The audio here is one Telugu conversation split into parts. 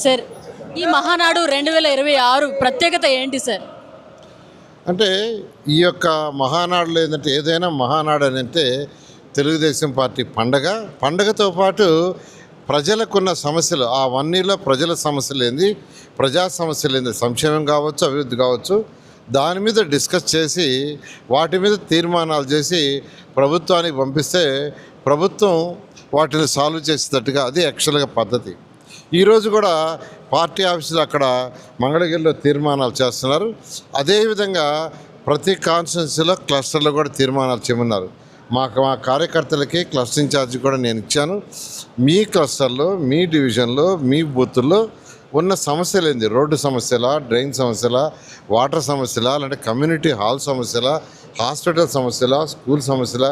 సార్ ఈ మహానాడు 2026 ప్రత్యేకత ఏంటి సార్? అంటే ఈ యొక్క మహానాడులో ఏంటంటే ఏదైనా మహానాడు అని అంటే తెలుగుదేశం పార్టీ పండగతో పాటు ప్రజలకున్న సమస్యలు ఆ 1 yearలో ప్రజల సమస్యలు ఏంది, ప్రజా సమస్యలు ఏంది, సంక్షేమం కావచ్చు, అభివృద్ధి కావచ్చు, దాని మీద డిస్కస్ చేసి వాటి మీద తీర్మానాలు చేసి ప్రభుత్వానికి పంపిస్తే ప్రభుత్వం వాటిని సాల్వ్ చేసేటట్టుగా అది యాక్చువల్గా పద్ధతి. ఈరోజు కూడా పార్టీ ఆఫీసులు అక్కడ మంగళగిరిలో తీర్మానాలు చేస్తున్నారు. అదేవిధంగా ప్రతి కాన్స్టిట్యున్సీలో క్లస్టర్లో కూడా తీర్మానాలు చేయమన్నారు. మా కార్యకర్తలకి క్లస్టర్ ఇన్ఛార్జి కూడా నేను ఇచ్చాను. మీ క్లస్టర్లో, మీ డివిజన్లో, మీ బూతుల్లో ఉన్న సమస్యలు ఏంది, రోడ్డు సమస్యల, డ్రైన్ సమస్యల, వాటర్ సమస్యల, అంటే కమ్యూనిటీ హాల్ సమస్యల, హాస్పిటల్ సమస్యల, స్కూల్ సమస్యల,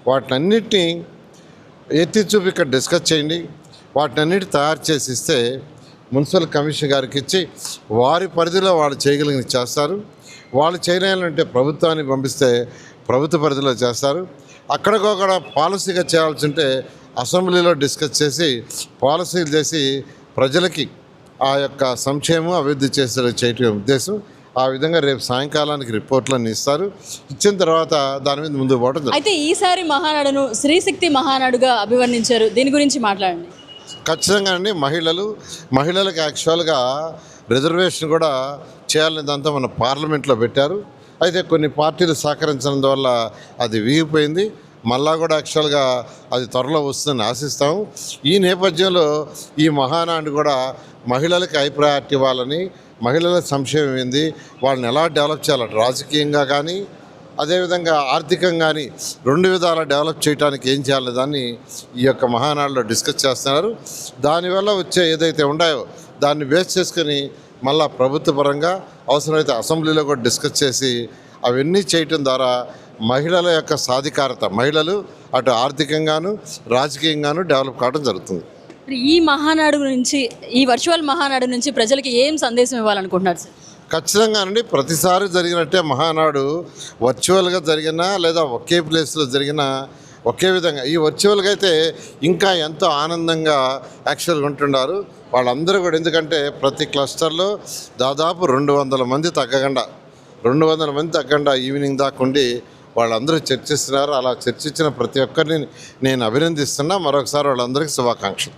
వాటినన్నిటినీ ఎత్తి చూపి ఇక్కడ డిస్కస్ చేయండి. వాటినన్నిటి తయారు చేసి ఇస్తే మున్సిపల్ కమిషన్ గారికి ఇచ్చి వారి పరిధిలో వాళ్ళు చేయగలిగిన చేస్తారు. వాళ్ళు చేయాలంటే ప్రభుత్వానికి పంపిస్తే ప్రభుత్వ పరిధిలో చేస్తారు. అక్కడికొక్కడ పాలసీగా చేయాల్సి ఉంటే అసెంబ్లీలో డిస్కస్ చేసి పాలసీలు చేసి ప్రజలకి ఆ యొక్క సంక్షేమం అభివృద్ధి చేయటం ఉద్దేశం. ఆ విధంగా రేపు సాయంకాలానికి రిపోర్ట్లను ఇస్తారు. ఇచ్చిన తర్వాత దాని మీద ముందుకు పోవడం. అయితే ఈసారి మహానాడును స్త్రీశక్తి మహానాడుగా అభివర్ణించారు, దీని గురించి మాట్లాడండి. ఖచ్చితంగా అండి. మహిళలకు యాక్చువల్గా రిజర్వేషన్ కూడా చేయాలని దాంతో మన పార్లమెంట్లో పెట్టారు. అయితే కొన్ని పార్టీలు సహకరించడం వల్ల అది వీగిపోయింది. మళ్ళా కూడా యాక్చువల్గా అది త్వరలో వస్తుందని ఆశిస్తాము. ఈ నేపథ్యంలో ఈ మహానాడు కూడా మహిళలకు హై ప్రయారిటీ ఇవ్వాలని, మహిళల సంక్షేమం ఏంది, వాళ్ళని ఎలా డెవలప్ చేయాలి, రాజకీయంగా కానీ అదేవిధంగా ఆర్థికంగా కానీ 2 విధాల డెవలప్ చేయడానికి ఏం చేయాలి దాన్ని ఈ యొక్క మహానాడులో డిస్కస్ చేస్తున్నారు. దానివల్ల వచ్చే ఏదైతే ఉన్నాయో దాన్ని బేస్ చేసుకొని మళ్ళా ప్రభుత్వ పరంగా అవసరమైతే అసెంబ్లీలో కూడా డిస్కస్ చేసి అవన్నీ చేయటం ద్వారా మహిళల యొక్క సాధికారత, మహిళలు అటు ఆర్థికంగాను రాజకీయంగాను డెవలప్ కావడం జరుగుతుంది. ఈ మహానాడు నుంచి, ఈ వర్చువల్ మహానాడు నుంచి ప్రజలకి ఏం సందేశం ఇవ్వాలనుకుంటున్నారు సార్? ఖచ్చితంగానండి. ప్రతిసారి జరిగినట్టే మహానాడు వర్చువల్గా జరిగినా లేదా ఒకే ప్లేస్లో జరిగినా ఒకే విధంగా ఈ వర్చువల్గా అయితే ఇంకా ఎంతో ఆనందంగా యాక్చువల్గా ఉంటున్నారు వాళ్ళందరూ కూడా. ఎందుకంటే ప్రతి క్లస్టర్లో దాదాపు 200 మంది తగ్గకుండా ఈవినింగ్ దాకా ఉండి వాళ్ళందరూ చర్చిస్తున్నారు. అలా చర్చించిన ప్రతి ఒక్కరిని నేను అభినందిస్తున్నా. మరొకసారి వాళ్ళందరికీ శుభాకాంక్షలు.